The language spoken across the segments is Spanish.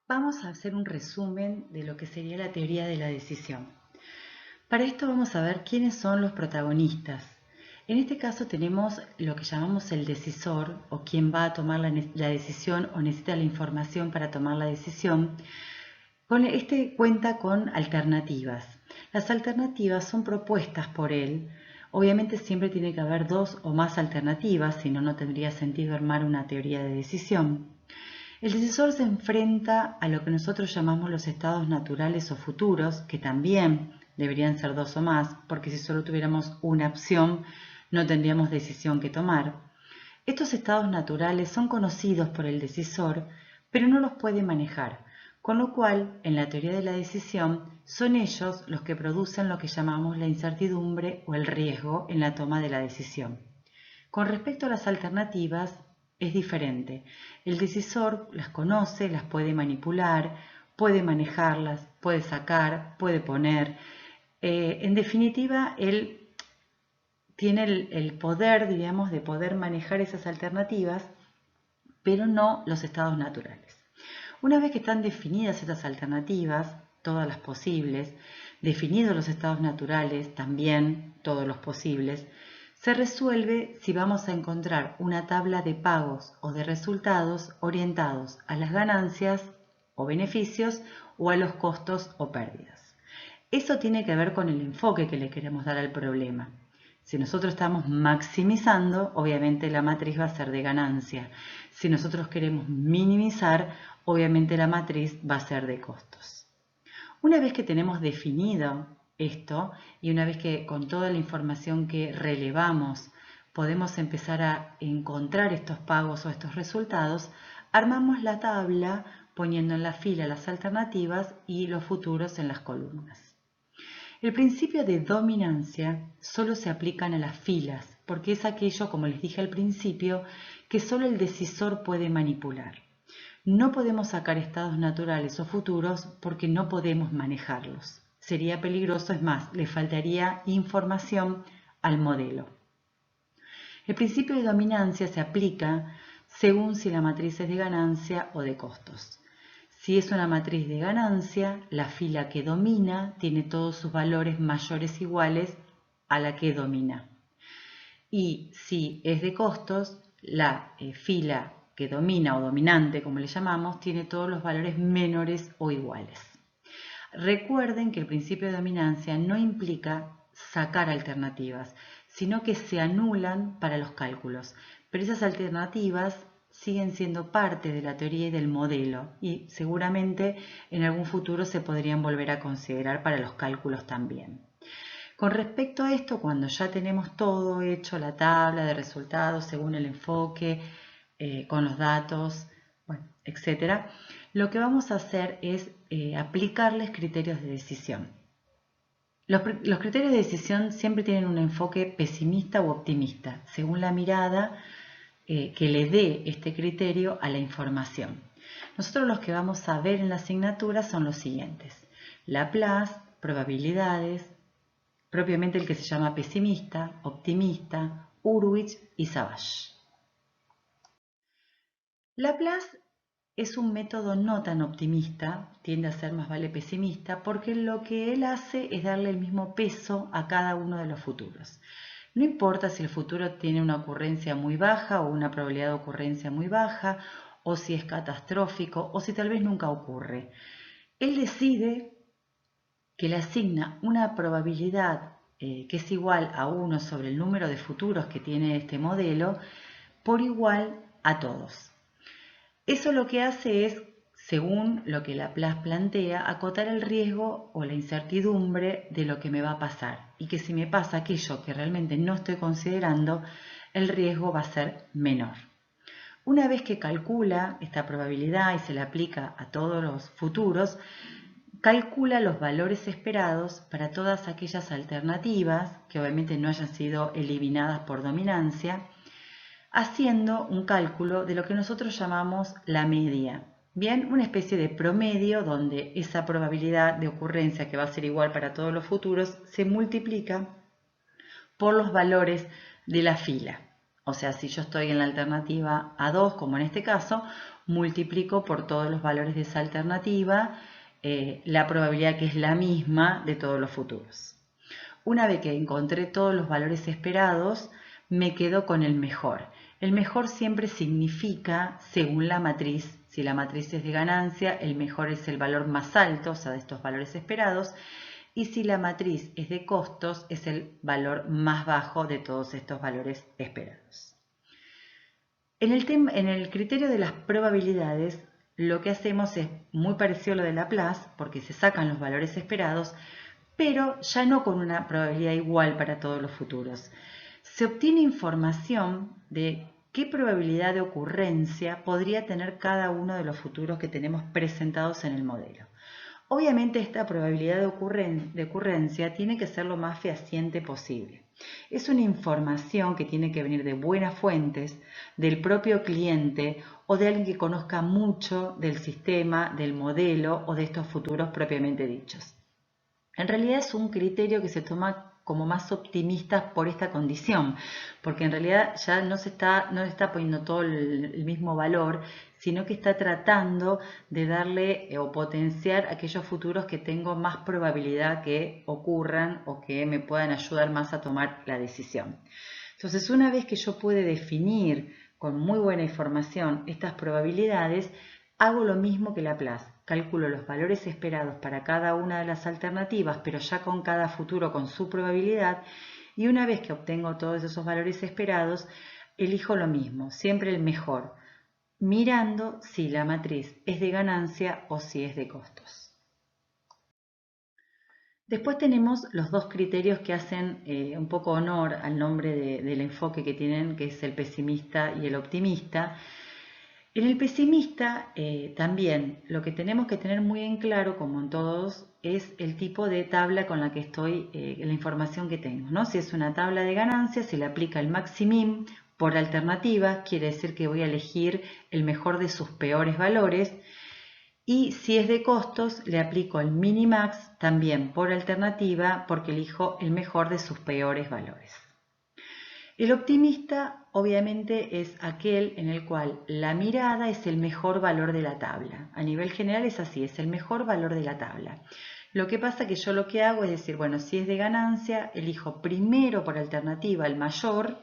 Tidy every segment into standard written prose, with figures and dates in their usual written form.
Vamos a hacer un resumen de lo que sería la teoría de la decisión. Para esto vamos a ver quiénes son los protagonistas. En este caso tenemos lo que llamamos el decisor o quien va a tomar la decisión o necesita la información para tomar la decisión. Este cuenta con alternativas. Las alternativas son propuestas por él. Obviamente siempre tiene que haber dos o más alternativas, si no, no tendría sentido armar una teoría de decisión. El decisor se enfrenta a lo que nosotros llamamos los estados naturales o futuros, que también deberían ser dos o más, porque si solo tuviéramos una opción, no tendríamos decisión que tomar. Estos estados naturales son conocidos por el decisor, pero no los puede manejar, con lo cual, en la teoría de la decisión, son ellos los que producen lo que llamamos la incertidumbre o el riesgo en la toma de la decisión. Con respecto a las alternativas, es diferente. El decisor las conoce, las puede manipular, puede manejarlas, puede sacar, puede poner. En definitiva, él tiene el poder, diríamos, de poder manejar esas alternativas, pero no los estados naturales. Una vez que están definidas estas alternativas, todas las posibles, definidos los estados naturales, también todos los posibles, se resuelve si vamos a encontrar una tabla de pagos o de resultados orientados a las ganancias o beneficios o a los costos o pérdidas. Eso tiene que ver con el enfoque que le queremos dar al problema. Si nosotros estamos maximizando, obviamente la matriz va a ser de ganancia. Si nosotros queremos minimizar, obviamente la matriz va a ser de costos. Una vez que tenemos definido esto y una vez que con toda la información que relevamos podemos empezar a encontrar estos pagos o estos resultados, armamos la tabla poniendo en la fila las alternativas y los futuros en las columnas. El principio de dominancia solo se aplica a las filas, porque es aquello, como les dije al principio, que solo el decisor puede manipular. No podemos sacar estados naturales o futuros porque no podemos manejarlos. Sería peligroso, es más, le faltaría información al modelo. El principio de dominancia se aplica según si la matriz es de ganancia o de costos. Si es una matriz de ganancia, la fila que domina tiene todos sus valores mayores o iguales a la que domina. Y si es de costos, la fila que domina o dominante, como le llamamos, tiene todos los valores menores o iguales. Recuerden que el principio de dominancia no implica sacar alternativas, sino que se anulan para los cálculos. Pero esas alternativas siguen siendo parte de la teoría y del modelo y seguramente en algún futuro se podrían volver a considerar para los cálculos también. Con respecto a esto, cuando ya tenemos todo hecho, la tabla de resultados según el enfoque, con los datos, bueno, etcétera, lo que vamos a hacer es aplicarles criterios de decisión. Los criterios de decisión siempre tienen un enfoque pesimista u optimista, según la mirada que le dé este criterio a la información. Nosotros los que vamos a ver en la asignatura son los siguientes: Laplace, probabilidades, propiamente el que se llama pesimista, optimista, Hurwitz y Savage. Laplace es un método no tan optimista, tiende a ser más vale pesimista, porque lo que él hace es darle el mismo peso a cada uno de los futuros. No importa si el futuro tiene una ocurrencia muy baja o una probabilidad de ocurrencia muy baja, o si es catastrófico, o si tal vez nunca ocurre. Él decide que le asigna una probabilidad que es igual a 1 sobre el número de futuros que tiene este modelo, por igual a todos. Eso lo que hace es, según lo que Laplace plantea, acotar el riesgo o la incertidumbre de lo que me va a pasar, y que si me pasa aquello que realmente no estoy considerando, el riesgo va a ser menor. Una vez que calcula esta probabilidad y se la aplica a todos los futuros, calcula los valores esperados para todas aquellas alternativas que obviamente no hayan sido eliminadas por dominancia, haciendo un cálculo de lo que nosotros llamamos la media. Bien, una especie de promedio donde esa probabilidad de ocurrencia, que va a ser igual para todos los futuros, se multiplica por los valores de la fila. O sea, si yo estoy en la alternativa A2, como en este caso, multiplico por todos los valores de esa alternativa la probabilidad que es la misma de todos los futuros. Una vez que encontré todos los valores esperados, me quedo con el mejor. El mejor siempre significa, según la matriz, si la matriz es de ganancia, el mejor es el valor más alto, o sea, de estos valores esperados, y si la matriz es de costos, es el valor más bajo de todos estos valores esperados. En el criterio de las probabilidades, lo que hacemos es muy parecido a lo de Laplace, porque se sacan los valores esperados, pero ya no con una probabilidad igual para todos los futuros. Se obtiene información de qué probabilidad de ocurrencia podría tener cada uno de los futuros que tenemos presentados en el modelo. Obviamente esta probabilidad de ocurrencia tiene que ser lo más fehaciente posible. Es una información que tiene que venir de buenas fuentes, del propio cliente o de alguien que conozca mucho del sistema, del modelo o de estos futuros propiamente dichos. En realidad es un criterio que se toma como más optimista por esta condición, porque en realidad ya no está poniendo todo el mismo valor, sino que está tratando de darle o potenciar aquellos futuros que tengo más probabilidad que ocurran o que me puedan ayudar más a tomar la decisión. Entonces, una vez que yo pude definir con muy buena información estas probabilidades, hago lo mismo que Laplace. Calculo los valores esperados para cada una de las alternativas, pero ya con cada futuro con su probabilidad, y una vez que obtengo todos esos valores esperados, elijo lo mismo, siempre el mejor, mirando si la matriz es de ganancia o si es de costos. Después tenemos los dos criterios que hacen un poco honor al nombre del enfoque que tienen, que es el pesimista y el optimista. En el pesimista también lo que tenemos que tener muy en claro, como en todos, es el tipo de tabla con la que estoy, la información que tengo, ¿no? Si es una tabla de ganancias, se le aplica el maximin por alternativa, quiere decir que voy a elegir el mejor de sus peores valores. Y si es de costos, le aplico el minimax también por alternativa porque elijo el mejor de sus peores valores. El optimista obviamente es aquel en el cual la mirada es el mejor valor de la tabla. A nivel general es así, es el mejor valor de la tabla. Lo que pasa que yo lo que hago es decir, bueno, si es de ganancia, elijo primero por alternativa el mayor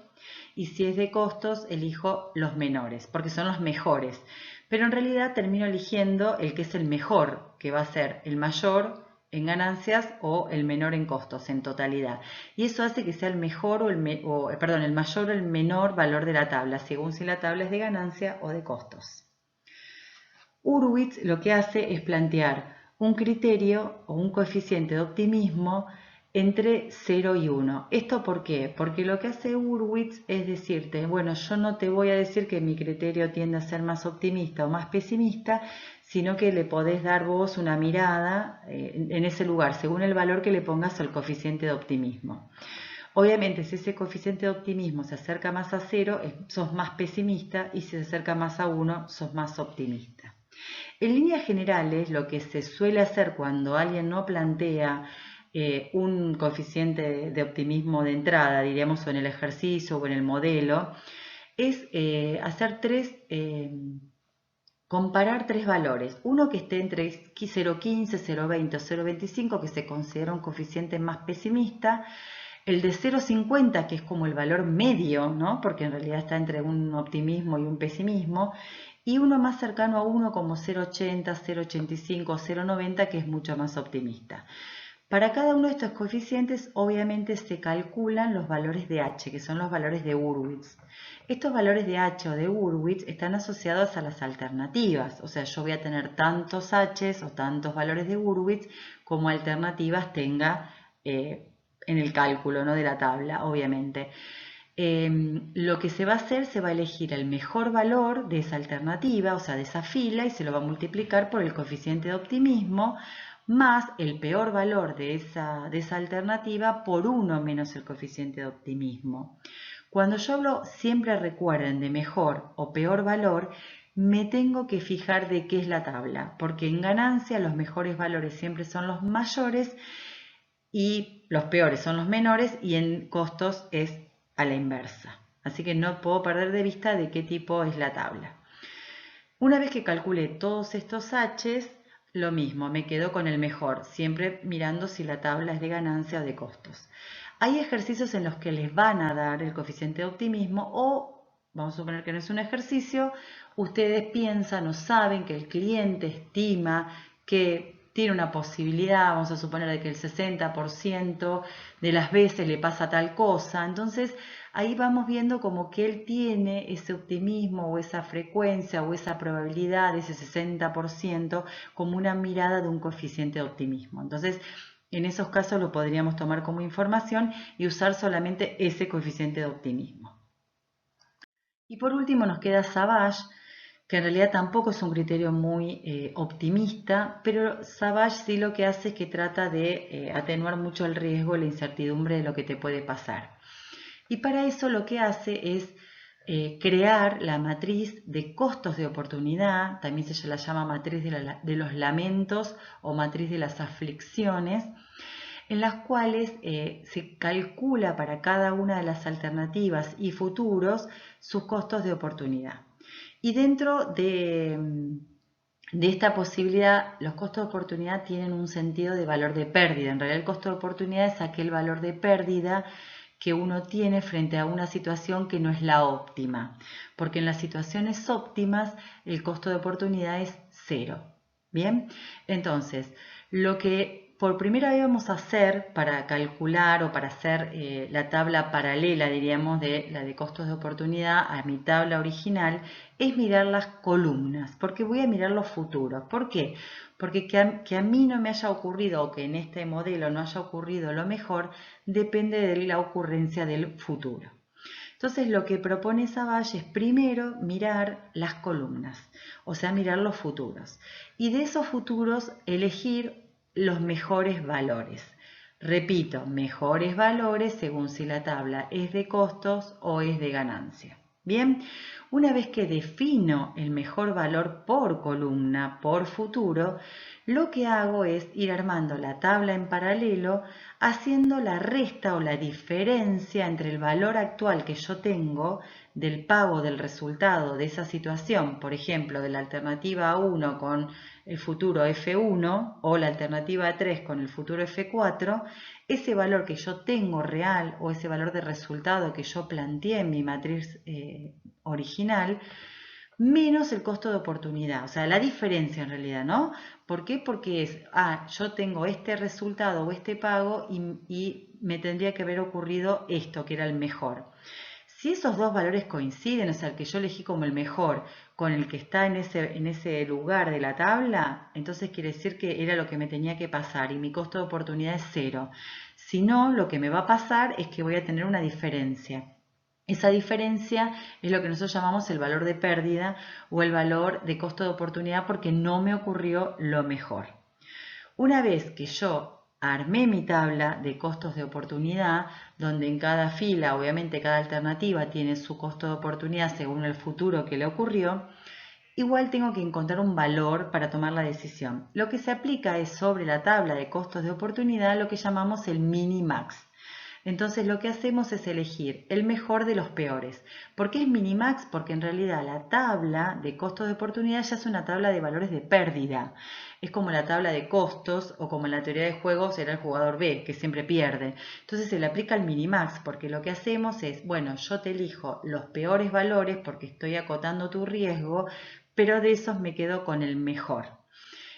y si es de costos, elijo los menores, porque son los mejores. Pero en realidad termino eligiendo el que es el mejor, que va a ser el mayor en ganancias o el menor en costos en totalidad. Y eso hace que sea el mejor el mayor o el menor valor de la tabla, según si la tabla es de ganancia o de costos. Hurwitz lo que hace es plantear un criterio o un coeficiente de optimismo entre 0 y 1. ¿Esto por qué? Porque lo que hace Hurwitz es decirte, bueno, yo no te voy a decir que mi criterio tiende a ser más optimista o más pesimista, sino que le podés dar vos una mirada en ese lugar, según el valor que le pongas al coeficiente de optimismo. Obviamente, si ese coeficiente de optimismo se acerca más a 0, sos más pesimista, y si se acerca más a 1, sos más optimista. En líneas generales, lo que se suele hacer cuando alguien no plantea un coeficiente de optimismo de entrada, diríamos, o en el ejercicio o en el modelo, es hacer comparar tres valores. Uno que esté entre 0,15, 0,20 o 0,25, que se considera un coeficiente más pesimista. El de 0,50, que es como el valor medio, ¿no? Porque en realidad está entre un optimismo y un pesimismo. Y uno más cercano a 1 como 0,80, 0,85 o 0,90, que es mucho más optimista. Para cada uno de estos coeficientes, obviamente, se calculan los valores de H, que son los valores de Hurwitz. Estos valores de H o de Hurwitz están asociados a las alternativas, o sea, yo voy a tener tantos H's o tantos valores de Hurwitz como alternativas tenga en el cálculo, ¿no?, de la tabla, obviamente. Lo que se va a hacer, se va a elegir el mejor valor de esa alternativa, o sea, de esa fila, y se lo va a multiplicar por el coeficiente de optimismo, más el peor valor de esa alternativa por 1 menos el coeficiente de optimismo. Cuando yo hablo, siempre recuerden, de mejor o peor valor, me tengo que fijar de qué es la tabla, porque en ganancia los mejores valores siempre son los mayores y los peores son los menores, y en costos es a la inversa. Así que no puedo perder de vista de qué tipo es la tabla. Una vez que calculé todos estos H's, lo mismo, me quedo con el mejor, siempre mirando si la tabla es de ganancia o de costos. Hay ejercicios en los que les van a dar el coeficiente de optimismo o, vamos a suponer que no es un ejercicio, ustedes piensan o saben que el cliente estima que tiene una posibilidad, vamos a suponer de que el 60% de las veces le pasa tal cosa, entonces ahí vamos viendo como que él tiene ese optimismo o esa frecuencia o esa probabilidad, ese 60%, como una mirada de un coeficiente de optimismo. Entonces, en esos casos lo podríamos tomar como información y usar solamente ese coeficiente de optimismo. Y por último nos queda Savage, que en realidad tampoco es un criterio muy optimista, pero Savage sí lo que hace es que trata de atenuar mucho el riesgo y la incertidumbre de lo que te puede pasar. Y para eso lo que hace es crear la matriz de costos de oportunidad, también se la llama matriz de los lamentos o matriz de las aflicciones, en las cuales se calcula para cada una de las alternativas y futuros sus costos de oportunidad. Y dentro de esta posibilidad, los costos de oportunidad tienen un sentido de valor de pérdida. En realidad el costo de oportunidad es aquel valor de pérdida que uno tiene frente a una situación que no es la óptima, porque en las situaciones óptimas el costo de oportunidad es 0. Bien, entonces lo que por primera vez vamos a hacer para calcular o para hacer la tabla paralela, diríamos, de la de costos de oportunidad a mi tabla original, es mirar las columnas, porque voy a mirar los futuros. ¿Por qué? Porque que a mí no me haya ocurrido o que en este modelo no haya ocurrido lo mejor, depende de la ocurrencia del futuro. Entonces lo que propone Savage es primero mirar las columnas, o sea, mirar los futuros. Y de esos futuros elegir los mejores valores. Repito, mejores valores según si la tabla es de costos o es de ganancia. Bien, una vez que defino el mejor valor por columna, por futuro, lo que hago es ir armando la tabla en paralelo, haciendo la resta o la diferencia entre el valor actual que yo tengo del pago del resultado de esa situación, por ejemplo, de la alternativa 1 con el futuro F1 o la alternativa 3 con el futuro F4, ese valor que yo tengo real o ese valor de resultado que yo planteé en mi matriz original, menos el costo de oportunidad, o sea, la diferencia en realidad, ¿no? ¿Por qué? Porque es, yo tengo este resultado o este pago y me tendría que haber ocurrido esto, que era el mejor. Si esos dos valores coinciden, o sea, el que yo elegí como el mejor con el que está en ese lugar de la tabla, entonces quiere decir que era lo que me tenía que pasar y mi costo de oportunidad es 0. Si no, lo que me va a pasar es que voy a tener una diferencia. Esa diferencia es lo que nosotros llamamos el valor de pérdida o el valor de costo de oportunidad porque no me ocurrió lo mejor. Una vez que yo armé mi tabla de costos de oportunidad, donde en cada fila, obviamente cada alternativa tiene su costo de oportunidad según el futuro que le ocurrió, igual tengo que encontrar un valor para tomar la decisión. Lo que se aplica es sobre la tabla de costos de oportunidad lo que llamamos el minimax. Entonces lo que hacemos es elegir el mejor de los peores. ¿Por qué es minimax? Porque en realidad la tabla de costos de oportunidad ya es una tabla de valores de pérdida. Es como la tabla de costos o como en la teoría de juegos era el jugador B, que siempre pierde. Entonces se le aplica el minimax porque lo que hacemos es, bueno, yo te elijo los peores valores porque estoy acotando tu riesgo, pero de esos me quedo con el mejor.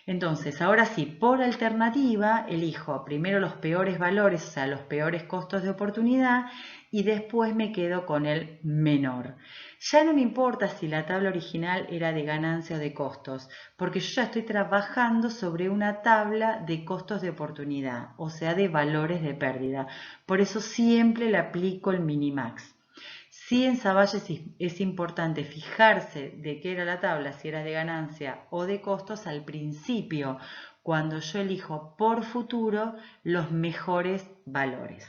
Entonces, ahora sí, por alternativa, elijo primero los peores valores, o sea, los peores costos de oportunidad, y después me quedo con el menor. Ya no me importa si la tabla original era de ganancia o de costos, porque yo ya estoy trabajando sobre una tabla de costos de oportunidad, o sea, de valores de pérdida. Por eso siempre le aplico el minimax. Sí, en Savage es importante fijarse de qué era la tabla, si era de ganancia o de costos al principio, cuando yo elijo por futuro los mejores valores.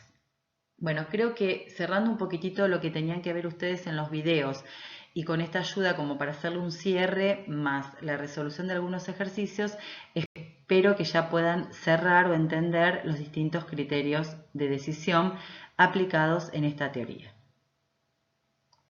Bueno, creo que cerrando un poquitito lo que tenían que ver ustedes en los videos y con esta ayuda como para hacerle un cierre más la resolución de algunos ejercicios, espero que ya puedan cerrar o entender los distintos criterios de decisión aplicados en esta teoría.